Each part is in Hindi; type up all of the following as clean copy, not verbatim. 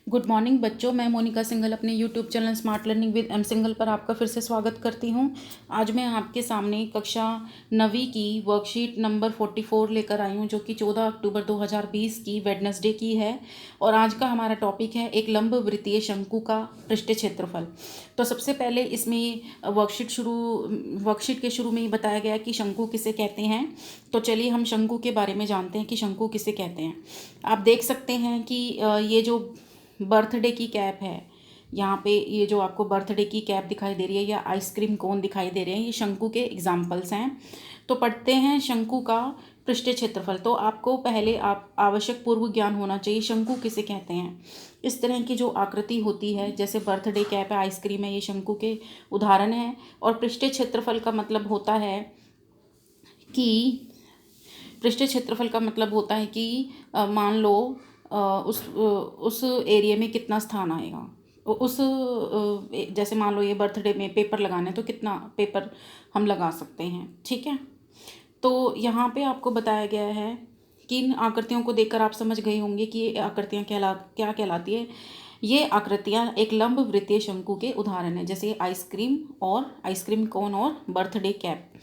गुड मॉर्निंग बच्चों, मैं मोनिका सिंघल अपने YouTube channel smart learning with M Singhal पर आपका फिर से स्वागत करती हूं। आज मैं आपके सामने कक्षा 9वीं की वर्कशीट नंबर 44 लेकर आई हूं, जो कि 14 अक्टूबर 2020 की वेडनेसडे की है। और आज का हमारा टॉपिक है एक लंब वृत्तीय शंकु का पृष्ठीय क्षेत्रफल। तो सबसे पहले इसमें वर्कशीट के शुरू में ही बताया गया कि शंकु किसे कहते हैं। तो चलिए हम शंकु के बारे में जानते हैं कि शंकु किसे कहते हैं। आप देख सकते हैं कि ये जो बर्थडे की कैप है, यहाँ पे ये जो आपको बर्थडे की कैप दिखाई दे रही है या आइसक्रीम कोन दिखाई दे रहे हैं, ये शंकु के एग्जाम्पल्स हैं। तो पढ़ते हैं शंकु का पृष्ठीय क्षेत्रफल। तो आपको पहले आप आवश्यक पूर्व ज्ञान होना चाहिए शंकु किसे कहते हैं। इस तरह की जो आकृति होती है, जैसे बर्थडे कैप है, आइसक्रीम है, ये शंकु के उदाहरण हैं। और पृष्ठीय क्षेत्रफल का मतलब होता है कि पृष्ठीय क्षेत्रफल का मतलब होता है कि मान लो उस एरिया में कितना स्थान आएगा। उस जैसे मान लो ये बर्थडे में पेपर लगाने, तो कितना पेपर हम लगा सकते हैं। ठीक है, तो यहाँ पे आपको बताया गया है कि इन आकृतियों को देखकर आप समझ गए होंगे कि ये आकृतियाँ क्या कहलाती है। ये आकृतियाँ एक लंब वृत्तीय शंकु के उदाहरण हैं, जैसे आइसक्रीम और आइसक्रीम कोन और बर्थडे कैप।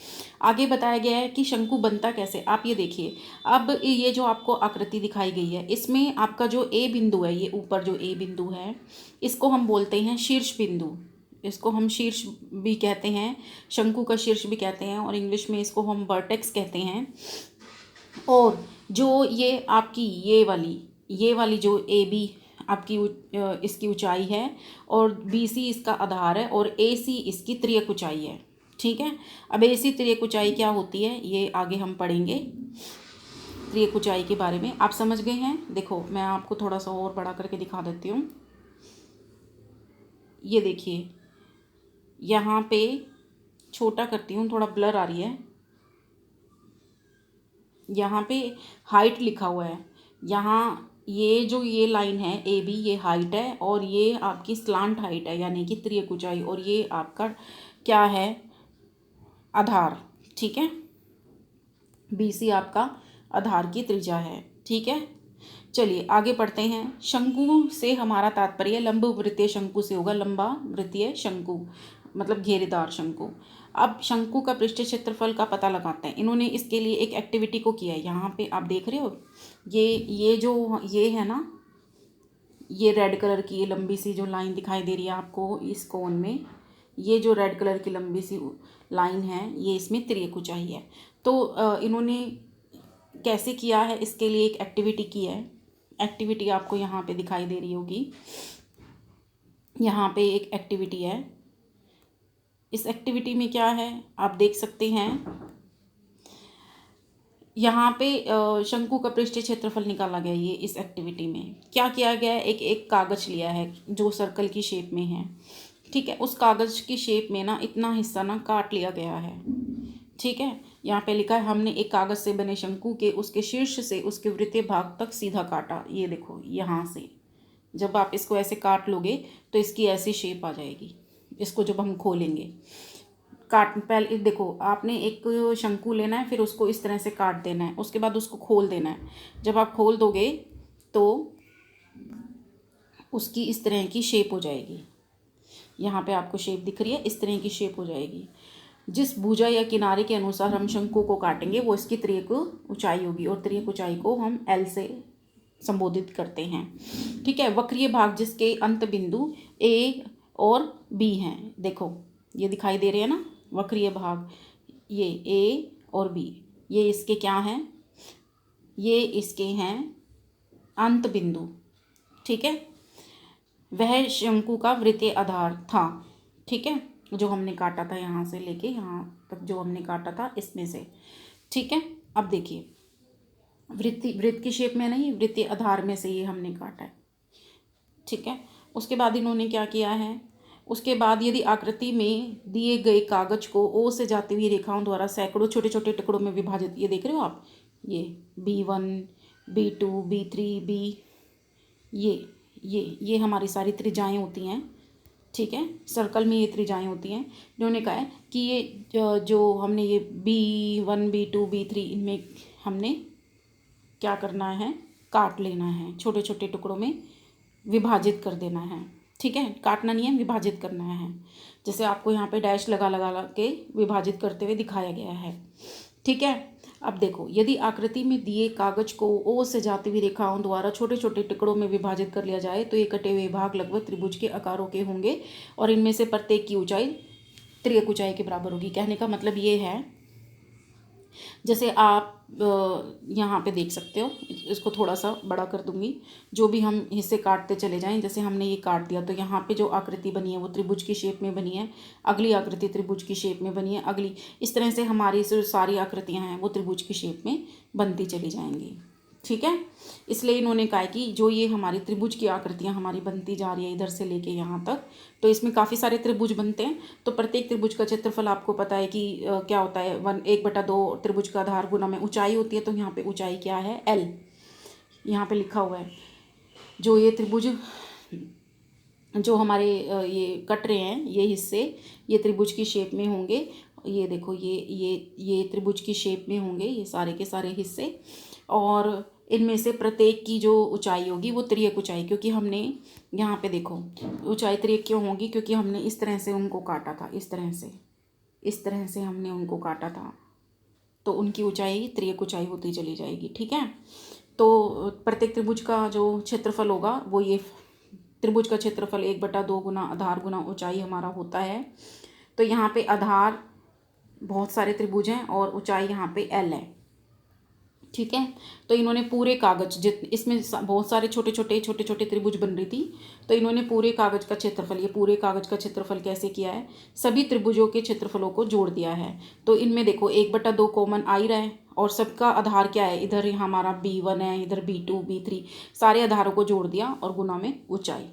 आगे बताया गया है कि शंकु बनता कैसे। आप ये देखिए, अब ये जो आपको आकृति दिखाई गई है, इसमें आपका जो ए बिंदु है, ये ऊपर जो ए बिंदु है, इसको हम बोलते हैं शीर्ष बिंदु। इसको हम शीर्ष भी कहते हैं, शंकु का शीर्ष भी कहते हैं, और इंग्लिश में इसको हम वर्टेक्स कहते हैं। और जो ये आपकी ये वाली जो ए बी आपकी इसकी ऊंचाई है, और बी सी इसका आधार है, और ए सी इसकी त्रियक ऊंचाई है। ठीक है, अब ए सी त्रियक ऊंचाई क्या होती है ये आगे हम पढ़ेंगे। त्रियक ऊंचाई के बारे में आप समझ गए हैं। देखो मैं आपको थोड़ा सा और बड़ा करके दिखा देती हूँ। ये देखिए, यहाँ पे छोटा करती हूँ, थोड़ा ब्लर आ रही है। यहाँ पे हाइट लिखा हुआ है। यहाँ ये जो ये लाइन है ए बी, ये हाइट है, और ये आपकी स्लांट हाइट है, यानी कि त्रियक ऊंचाई। और ये आपका क्या है, आधार। ठीक है, बी सी आपका आधार की त्रिज्या है। ठीक है, चलिए आगे पढ़ते हैं। शंकु से हमारा तात्पर्य लंब वृत्तीय शंकु से होगा। लंबा वृत्तीय शंकु मतलब घेरेदार शंकु। अब शंकु का पृष्ठीय क्षेत्रफल का पता लगाते हैं। इन्होंने इसके लिए एक एक्टिविटी को किया है। यहाँ पे आप देख रहे हो, ये जो ये है ना, ये रेड कलर की ये लंबी सी जो लाइन दिखाई दे रही है आपको इस कोन में, ये जो रेड कलर की लंबी सी लाइन है, ये इसमें त्रियक ऊंचाई है। तो इन्होंने कैसे किया है, इसके लिए एक एक्टिविटी की है। एक्टिविटी आपको यहाँ पे दिखाई दे रही होगी। यहाँ पे एक एक्टिविटी है। इस एक्टिविटी में क्या है आप देख सकते हैं। यहाँ पे शंकु का पृष्ठीय क्षेत्रफल निकाला गया। ये इस एक्टिविटी में क्या किया गया है, एक कागज लिया है जो सर्कल की शेप में है। ठीक है, उस कागज की शेप में ना इतना हिस्सा ना काट लिया गया है। ठीक है, यहाँ पे लिखा है हमने एक कागज से बने शंकु के उसके शीर्ष से उसके वृत्तीय भाग तक सीधा काटा। ये देखो, यहाँ से जब आप इसको ऐसे काट लोगे तो इसकी ऐसी शेप आ जाएगी। इसको जब हम खोलेंगे, काट पहले देखो, आपने एक शंकु लेना है, फिर उसको इस तरह से काट देना है, उसके बाद उसको खोल देना है। जब आप खोल दोगे तो उसकी इस तरह की शेप हो जाएगी। यहाँ पे आपको शेप दिख रही है, इस तरह की शेप हो जाएगी। जिस भुजा या किनारे के अनुसार हम शंकु को काटेंगे वो इसकी त्रियक ऊंचाई होगी, और त्रियक ऊंचाई को हम एल से संबोधित करते हैं। ठीक है, वक्रीय भाग जिसके अंत बिंदु ए और बी हैं, देखो ये दिखाई दे रहे हैं ना वक्रीय भाग, ये ए और बी, ये इसके क्या हैं, ये इसके हैं अंत बिंदु। ठीक है, वह शंकु का वृत्तीय आधार था। ठीक है, जो हमने काटा था यहाँ से लेके यहाँ तक जो हमने काटा था इसमें से। ठीक है, अब देखिए वृत्त की शेप में नहीं, वृत्तीय आधार में से ये हमने काटा है। ठीक है, उसके बाद इन्होंने क्या किया है, उसके बाद यदि आकृति में दिए गए कागज को ओ से जाती हुई रेखाओं द्वारा सैकड़ों छोटे छोटे टुकड़ों में विभाजित, ये देख रहे हो आप, ये B1 B2 B3 B, ये हमारी सारी त्रिज्याएं होती हैं। ठीक है, सर्कल में ये त्रिज्याएं होती हैं। इन्होंने कहा है कि ये जो हमने ये B1 B2 B3 इनमें हमने क्या करना है, काट लेना है छोटे छोटे टुकड़ों में विभाजित कर देना है। ठीक है, काटना नहीं है, विभाजित करना है। जैसे आपको यहाँ पे डैश लगा लगा के विभाजित करते हुए दिखाया गया है। ठीक है, अब देखो, यदि आकृति में दिए कागज को ओ से जाती हुई रेखाओं द्वारा छोटे छोटे टुकड़ों में विभाजित कर लिया जाए तो ये कटे हुए भाग लगभग त्रिभुज के आकारों के होंगे और इनमें से प्रत्येक की ऊंचाई त्रियक ऊंचाई के बराबर होगी। कहने का मतलब ये है, जैसे आप यहाँ पे देख सकते हो, इसको थोड़ा सा बड़ा कर दूंगी। जो भी हम हिस्से काटते चले जाएं, जैसे हमने ये काट दिया तो यहाँ पे जो आकृति बनी है वो त्रिभुज की शेप में बनी है, अगली आकृति त्रिभुज की शेप में बनी है, अगली, इस तरह से हमारी जो सारी आकृतियाँ हैं वो त्रिभुज की शेप में बनती चली जाएंगी। ठीक है, इसलिए इन्होंने कहा कि जो ये हमारी त्रिभुज की आकृतियाँ हमारी बनती जा रही है इधर से लेके यहाँ तक, तो इसमें काफ़ी सारे त्रिभुज बनते हैं। तो प्रत्येक त्रिभुज का क्षेत्रफल आपको पता है कि क्या होता है, 1/2 त्रिभुज का आधार गुना में ऊंचाई होती है। तो यहाँ पे ऊंचाई क्या है, L, यहाँ पे लिखा हुआ है। जो ये त्रिभुज, जो हमारे ये कट रहे हैं ये हिस्से, ये त्रिभुज की शेप में होंगे। ये देखो, ये त्रिभुज की शेप में होंगे ये सारे के सारे हिस्से, और इनमें से प्रत्येक की जो ऊंचाई होगी वो त्रियक ऊंचाई, क्योंकि हमने यहाँ पे देखो ऊंचाई त्रियक क्यों होगी, क्योंकि हमने इस तरह से उनको काटा था, इस तरह से हमने उनको काटा था, तो उनकी ऊंचाई त्रियक ऊंचाई होती चली जाएगी। ठीक है, तो प्रत्येक त्रिभुज का जो क्षेत्रफल होगा वो ये त्रिभुज का क्षेत्रफल 1/2 गुना आधार गुना ऊंचाई हमारा होता है। तो यहाँ पे आधार बहुत सारे त्रिभुज हैं और ऊंचाई यहाँ पे L है। ठीक है, तो इन्होंने पूरे कागज, इसमें बहुत सारे छोटे छोटे त्रिभुज बन रही थी, तो इन्होंने पूरे कागज का क्षेत्रफल, ये पूरे कागज का क्षेत्रफल कैसे किया है, सभी त्रिभुजों के क्षेत्रफलों को जोड़ दिया है। तो इनमें देखो 1/2 कॉमन आ ही रहा है और सबका आधार क्या है, इधर हमारा B1 है, इधर B2 B3, सारे आधारों को जोड़ दिया और गुना में ऊंचाई।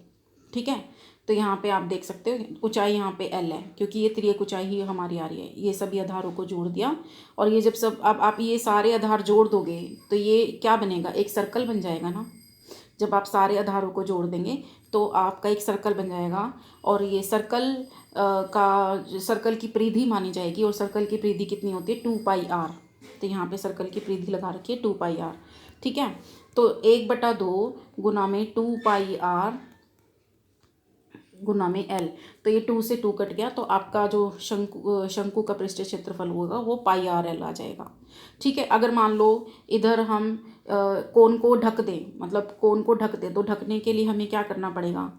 ठीक है, तो यहाँ पे आप देख सकते हो ऊंचाई यहाँ पे L है, क्योंकि ये त्रियक ऊंचाई ही हमारी आ रही है। ये सभी आधारों को जोड़ दिया और ये जब सब, अब आप ये सारे आधार जोड़ दोगे तो ये क्या बनेगा, एक सर्कल बन जाएगा ना। जब आप सारे आधारों को जोड़ देंगे तो आपका एक सर्कल बन जाएगा, और ये सर्कल की परिधि मानी जाएगी, और सर्कल की परिधि कितनी होती है, 2πr। तो यहाँ पे सर्कल की परिधि लगा रखी है 2πr। ठीक है, तो 1/2 गुना में 2πr गुना में L, तो ये 2 से 2 कट गया, तो आपका जो शंकु का पृष्ठीय क्षेत्रफल होगा वो πrl आ जाएगा। ठीक है, अगर मान लो इधर हम कोण को ढक दें, मतलब कोण को ढक दें, तो ढकने के लिए हमें क्या करना पड़ेगा,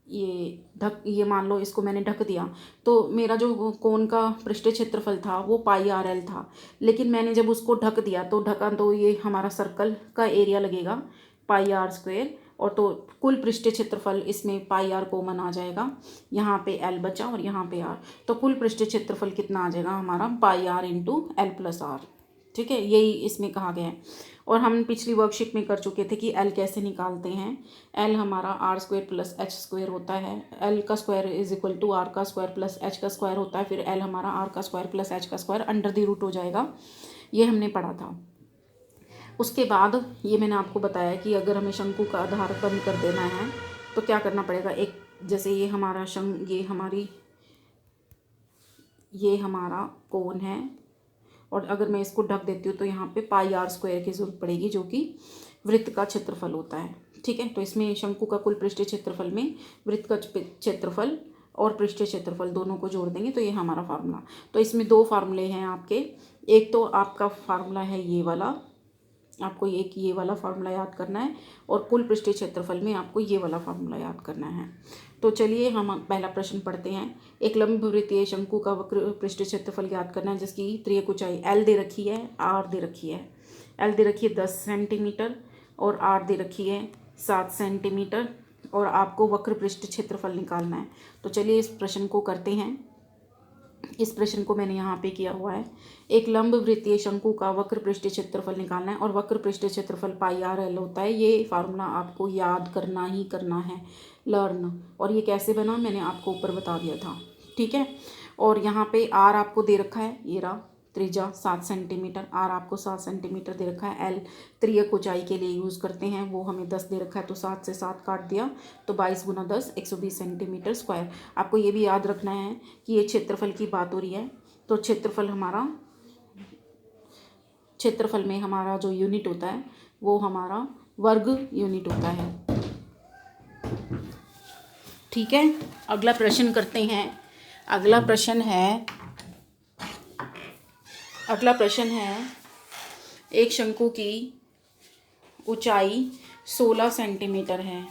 ये मान लो इसको मैंने ढक दिया, तो मेरा जो कोण का पृष्ठीय क्षेत्रफल था वो πrl था, लेकिन मैंने जब उसको ढक दिया तो ढका, तो ये हमारा सर्कल का एरिया लगेगा πr², और तो कुल पृष्ठीय क्षेत्रफल इसमें πr कॉमन आ जाएगा, यहाँ पे L बचा और यहाँ पे R, तो कुल पृष्ठीय क्षेत्रफल कितना आ जाएगा हमारा πr × L+R। ठीक है, यही इसमें कहा गया है। और हम पिछली वर्कशीट में कर चुके थे कि L कैसे निकालते हैं। L हमारा r² + h² होता है, L का स्क्वायर = r का स्क्वायर + h का स्क्वायर होता है, फिर L हमारा r का स्क्वायर + h का स्क्वायर √√ हो जाएगा। ये हमने पढ़ा था। उसके बाद ये मैंने आपको बताया कि अगर हमें शंकु का आधार कम कर देना है तो क्या करना पड़ेगा। एक, जैसे ये हमारा ये हमारा कोण है, और अगर मैं इसको ढक देती हूँ तो यहाँ पे πr² की ज़रूरत पड़ेगी, जो कि वृत्त का क्षेत्रफल होता है। ठीक है, तो इसमें शंकु का कुल पृष्ठीय क्षेत्रफल में वृत्त का क्षेत्रफल और पृष्ठीय क्षेत्रफल दोनों को जोड़ देंगे तो ये हमारा फार्मूला। तो इसमें 2 फार्मूले हैं आपके, एक तो आपका फार्मूला है ये वाला, आपको ये वाला फार्मूला याद करना है, और कुल पृष्ठीय क्षेत्रफल में आपको ये वाला फार्मूला याद करना है। तो चलिए हम पहला प्रश्न पढ़ते हैं। एक लंबवृत्तीय शंकु का वक्र पृष्ठीय क्षेत्रफल ज्ञात करना है, जिसकी त्रियक ऊंचाई L दे रखी है, R दे रखी है। L दे रखी है 10 सेंटीमीटर और R दे रखी है 7 सेंटीमीटर, और आपको वक्र पृष्ठीय क्षेत्रफल निकालना है। तो चलिए इस प्रश्न को करते हैं। इस प्रश्न को मैंने यहाँ पे किया हुआ है। एक लंब वृत्तीय शंकु का वक्र पृष्ठीय क्षेत्रफल निकालना है, और वक्र पृष्ठीय क्षेत्रफल πrl होता है। ये फार्मूला आपको याद करना ही करना है, लर्न। और ये कैसे बना मैंने आपको ऊपर बता दिया था। ठीक है, और यहाँ पे R आपको दे रखा है, ये रहा त्रिज्या 7 सेंटीमीटर, R आपको 7 सेंटीमीटर दे रखा है। L त्रियक ऊंचाई के लिए यूज़ करते हैं, वो हमें 10 दे रखा है, तो 7 से 7 काट दिया, तो 22 × 10 120 सेंटीमीटर स्क्वायर। आपको ये भी याद रखना है कि ये क्षेत्रफल की बात हो रही है, तो क्षेत्रफल में हमारा जो यूनिट होता है वो हमारा वर्ग यूनिट होता है। ठीक है, अगला प्रश्न करते हैं। अगला प्रश्न है एक शंकु की ऊंचाई 16 सेंटीमीटर है।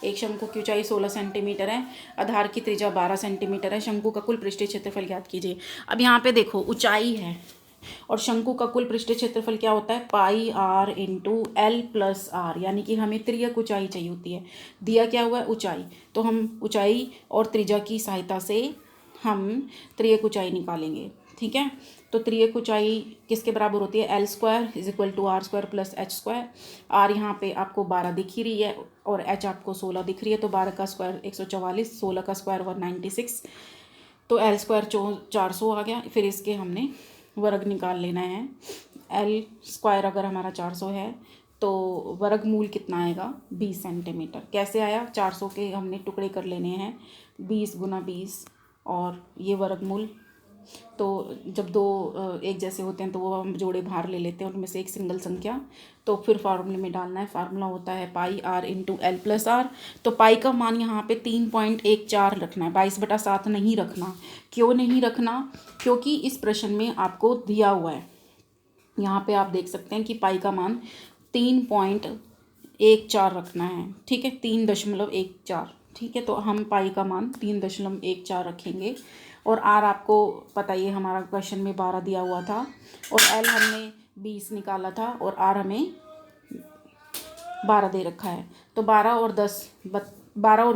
एक शंकु की ऊंचाई 16 सेंटीमीटर है, आधार की त्रिज्या 12 सेंटीमीटर है, शंकु का कुल पृष्ठीय क्षेत्रफल ज्ञात कीजिए। अब यहाँ पे देखो ऊंचाई है और शंकु का कुल पृष्ठीय क्षेत्रफल क्या होता है, pi r into l plus r, यानी कि हमें त्रिज्यक ऊंचाई चाहिए होती है। दिया क्या हुआ है, ऊंचाई, तो हम ऊंचाई और त्रिज्या की सहायता से हम त्रिज्यक ऊंचाई निकालेंगे। ठीक है, तो त्रिज्यक ऊंचाई किसके बराबर होती है, L square is equal to R square plus H square. R यहाँ पे आपको 12 दिख ही रही है और एच आपको 16 दिख रही है, तो 12 का स्क्वायर 144, 16 का स्क्वायर 196, तो एल स्क्वायर 400 आ गया। फिर इसके हमने वर्ग निकाल लेना है। एल स्क्वायर अगर हमारा 400 है तो वर्गमूल कितना आएगा, 20 सेंटीमीटर। कैसे आया, 400 के हमने टुकड़े कर लेने हैं, 20 गुना 20 और ये वर्गमूल। तो जब दो एक जैसे होते हैं तो वो हम जोड़े बाहर ले लेते हैं, उनमें से एक सिंगल संख्या, तो फिर फार्मूले में डालना है। फार्मूला होता है pi r into l plus r. तो पाई का मान यहाँ पे 3.14 रखना है, 22/7 नहीं रखना। क्यों नहीं रखना, क्योंकि इस प्रश्न में आपको दिया हुआ है, यहाँ पे आप देख सकते हैं कि पाई का मान 3.14 रखना है। ठीक है, 3.14। ठीक है, तो हम पाई का मान 3.14 रखेंगे। और आर आपको पता ही है, हमारा क्वेश्चन में 12 दिया हुआ था और एल हमने 20 निकाला था और आर हमें 12 दे रखा है। तो 12 और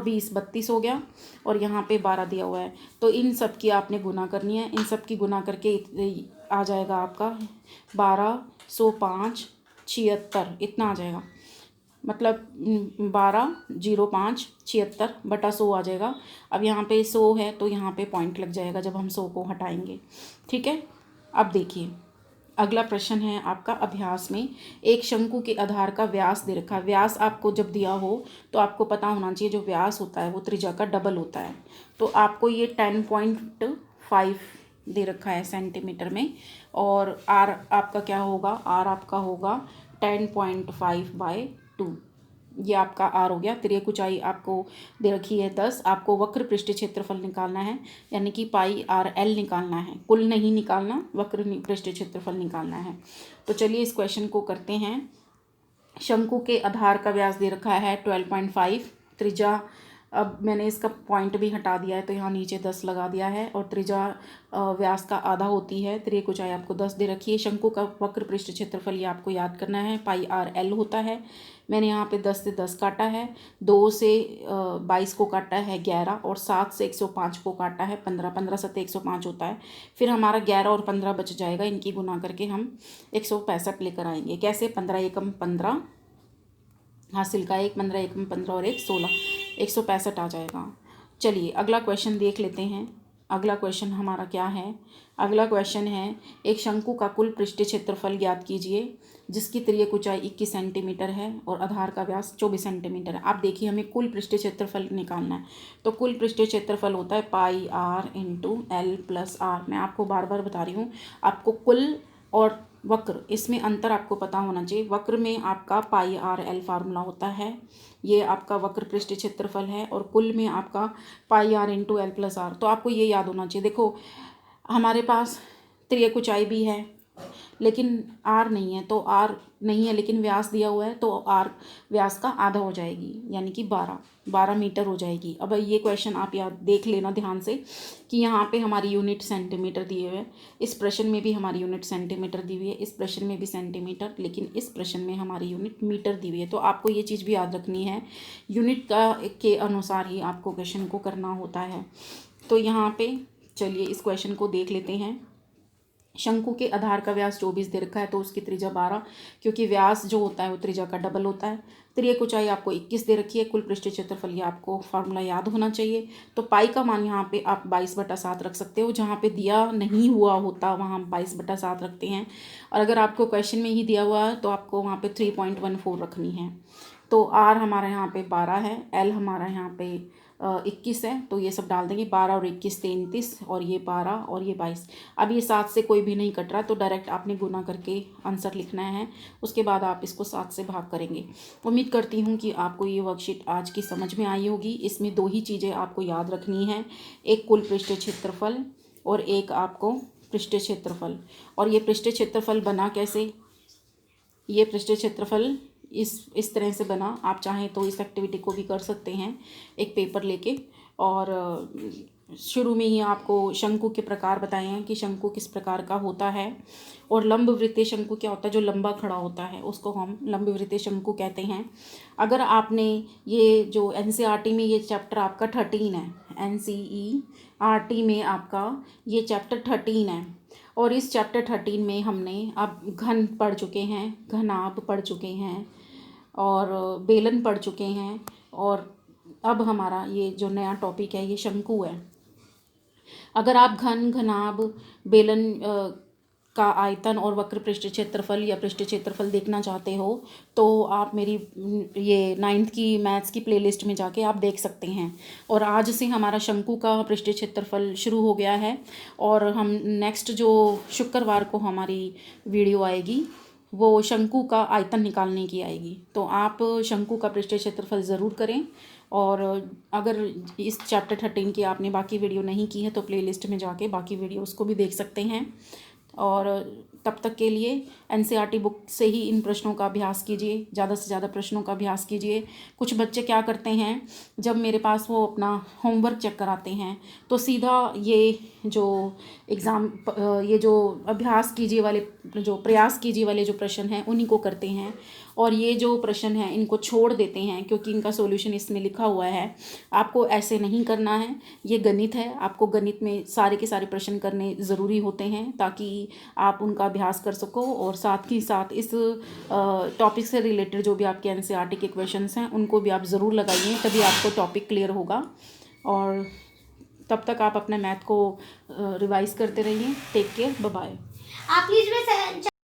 20 32 हो गया और यहाँ पे 12 दिया हुआ है। तो इन सब की आपने गुना करनी है, इन सब की गुना करके आ जाएगा आपका 1205 76, इतना आ जाएगा। मतलब 1205 76 बटा 100 आ जाएगा। अब यहाँ पे 100 है तो यहाँ पे पॉइंट लग जाएगा जब हम 100 को हटाएंगे। ठीक है, अब देखिए अगला प्रश्न है आपका अभ्यास में। एक शंकु के आधार का व्यास दे रखा है। व्यास आपको जब दिया हो तो आपको पता होना चाहिए जो व्यास होता है वो त्रिज्या का डबल होता है। तो आपको ये 10.5 दे रखा है सेंटीमीटर में, और आर आपका क्या होगा, आर आपका होगा 10.5/2। ये आपका आर हो गया। त्रिज्यक ऊंचाई आपको दे रखी है 10। आपको वक्र पृष्ठीय क्षेत्रफल निकालना है, यानी कि पाई आर एल निकालना है, कुल नहीं निकालना, वक्र पृष्ठीय क्षेत्रफल निकालना है। तो चलिए इस क्वेश्चन को करते हैं। शंकु के आधार का व्यास दे रखा है 12.5, त्रिज्या, अब मैंने इसका पॉइंट भी हटा दिया है तो यहाँ नीचे 10 लगा दिया है, और त्रिज्या व्यास का आधा होती है। त्रिज्यक ऊंचाई आपको 10 दे रखी है। शंकु का वक्र पृष्ठ क्षेत्रफल ये आपको याद करना है, पाई आर एल होता है। मैंने यहाँ पे 10 से 10 काटा है, 2 से 22 को काटा है 11, और 7 से 105 को काटा है 15, 15 7 105 होता है। फिर हमारा 11 और 15 बच जाएगा, इनकी गुना करके हम 165 लेकर आएंगे। कैसे, 15 एकम 15 हासिल का 1, 15 एकम 15 और 1 16, 165 आ जाएगा। चलिए अगला क्वेश्चन देख लेते हैं। अगला क्वेश्चन हमारा क्या है, अगला क्वेश्चन है एक शंकु का कुल पृष्ठीय क्षेत्रफल ज्ञात कीजिए जिसकी त्रिज्यक ऊंचाई 21 सेंटीमीटर है और आधार का व्यास 24 सेंटीमीटर है। आप देखिए हमें कुल पृष्ठीय क्षेत्रफल निकालना है, तो कुल पृष्ठीय क्षेत्रफल होता है pi r into l plus r. मैं आपको बार बार बता रही हूँ, आपको कुल और वक्र इसमें अंतर आपको पता होना चाहिए। वक्र में आपका पाई आर एल फार्मूला होता है, ये आपका वक्र पृष्ठीय क्षेत्रफल है, और कुल में आपका pi r into l plus r. तो आपको ये याद होना चाहिए। देखो हमारे पास त्रिज्यक ऊंचाई भी है लेकिन आर नहीं है, तो आर नहीं है लेकिन व्यास दिया हुआ है, तो आर व्यास का आधा हो जाएगी, यानी कि 12 मीटर हो जाएगी। अब ये क्वेश्चन आप याद देख लेना ध्यान से कि यहाँ पे हमारी यूनिट सेंटीमीटर दिए हुए हैं, इस प्रश्न में भी हमारी यूनिट सेंटीमीटर दी हुई है, इस प्रश्न में भी सेंटीमीटर, लेकिन इस प्रश्न में हमारी यूनिट मीटर दी हुई है। तो आपको ये चीज़ भी याद रखनी है, यूनिट के अनुसार ही आपको क्वेश्चन को करना होता है। तो यहाँ पे चलिए इस क्वेश्चन को देख लेते हैं। शंकु के आधार का व्यास 24 दे रखा है तो उसकी त्रिज्या 12, क्योंकि व्यास जो होता है वो त्रिज्या का डबल होता है। त्रिज्यक ऊंचाई आपको 21 दे रखी है, कुल पृष्ठीय क्षेत्रफल ये आपको फार्मूला याद होना चाहिए। तो पाई का मान यहाँ पे आप 22/7 रख सकते हो, जहाँ पे दिया नहीं हुआ होता वहाँ 22/7 रखते हैं, और अगर आपको क्वेश्चन में ही दिया हुआ है तो आपको वहाँ पे 3.14 रखनी है। तो आर हमारा यहाँ पे 12 है, एल हमारा यहाँ पे 21 है तो ये सब डाल देंगे। 12 और 21 33 और ये 12 और ये 22। अब ये 7 से कोई भी नहीं कट रहा तो डायरेक्ट आपने गुना करके आंसर लिखना है। उसके बाद आप इसको 7 से भाग करेंगे। उम्मीद करती हूँ कि आपको ये वर्कशीट आज की समझ में आई होगी। इसमें 2 ही चीज़ें आपको याद रखनी है, एक कुल पृष्ठीय क्षेत्रफल और एक आपको पृष्ठीय क्षेत्रफल। और ये पृष्ठीय क्षेत्रफल बना कैसे, ये पृष्ठीय क्षेत्रफल इस तरह से बना। आप चाहें तो इस एक्टिविटी को भी कर सकते हैं एक पेपर लेके। और शुरू में ही आपको शंकु के प्रकार बताए हैं कि शंकु किस प्रकार का होता है। और लंब वृत्तीय शंकु क्या होता है, जो लंबा खड़ा होता है उसको हम लंब वृत्तीय शंकु कहते हैं। अगर आपने ये जो एनसीईआरटी में ये चैप्टर आपका 13 है, एनसीईआरटी में आपका ये चैप्टर 13 है। और इस चैप्टर 13 में हमने अब घन पढ़ चुके हैं, घनाभ पढ़ चुके हैं और बेलन पढ़ चुके हैं। और अब हमारा ये जो नया टॉपिक है ये शंकु है। अगर आप घन, घनाभ, बेलन का आयतन और वक्र पृष्ठीय क्षेत्रफल या पृष्ठीय क्षेत्रफल देखना चाहते हो तो आप मेरी ये 9th की मैथ्स की प्लेलिस्ट में जाके आप देख सकते हैं। और आज से हमारा शंकु का पृष्ठीय क्षेत्रफल शुरू हो गया है और हम नेक्स्ट जो शुक्रवार को हमारी वीडियो आएगी वो शंकु का आयतन निकालने की आएगी। तो आप शंकु का पृष्ठीय क्षेत्रफल ज़रूर करें। और अगर इस चैप्टर 13 की आपने बाकी वीडियो नहीं की है तो प्लेलिस्ट में जाके बाकी वीडियो उसको भी देख सकते हैं। और तब तक के लिए एनसीईआरटी बुक से ही इन प्रश्नों का अभ्यास कीजिए, ज़्यादा से ज़्यादा प्रश्नों का अभ्यास कीजिए। कुछ बच्चे क्या करते हैं, जब मेरे पास वो अपना होमवर्क चेक कराते हैं तो सीधा ये जो एग्ज़ाम ये जो अभ्यास कीजिए वाले, जो प्रयास कीजिए वाले जो प्रश्न हैं उन्हीं को करते हैं। और ये जो प्रश्न हैं इनको छोड़ देते हैं क्योंकि इनका सॉल्यूशन इसमें लिखा हुआ है। आपको ऐसे नहीं करना है, ये गणित है। आपको गणित में सारे के सारे प्रश्न करने ज़रूरी होते हैं ताकि आप उनका अभ्यास कर सको। और साथ ही साथ इस टॉपिक से रिलेटेड जो भी आपके एनसीईआरटी के क्वेश्चंस हैं उनको भी आप ज़रूर लगाइए, तभी आपको टॉपिक क्लियर होगा। और तब तक आप अपने मैथ को रिवाइज़ करते रहिए। Take care, bye bye. आप प्लीज़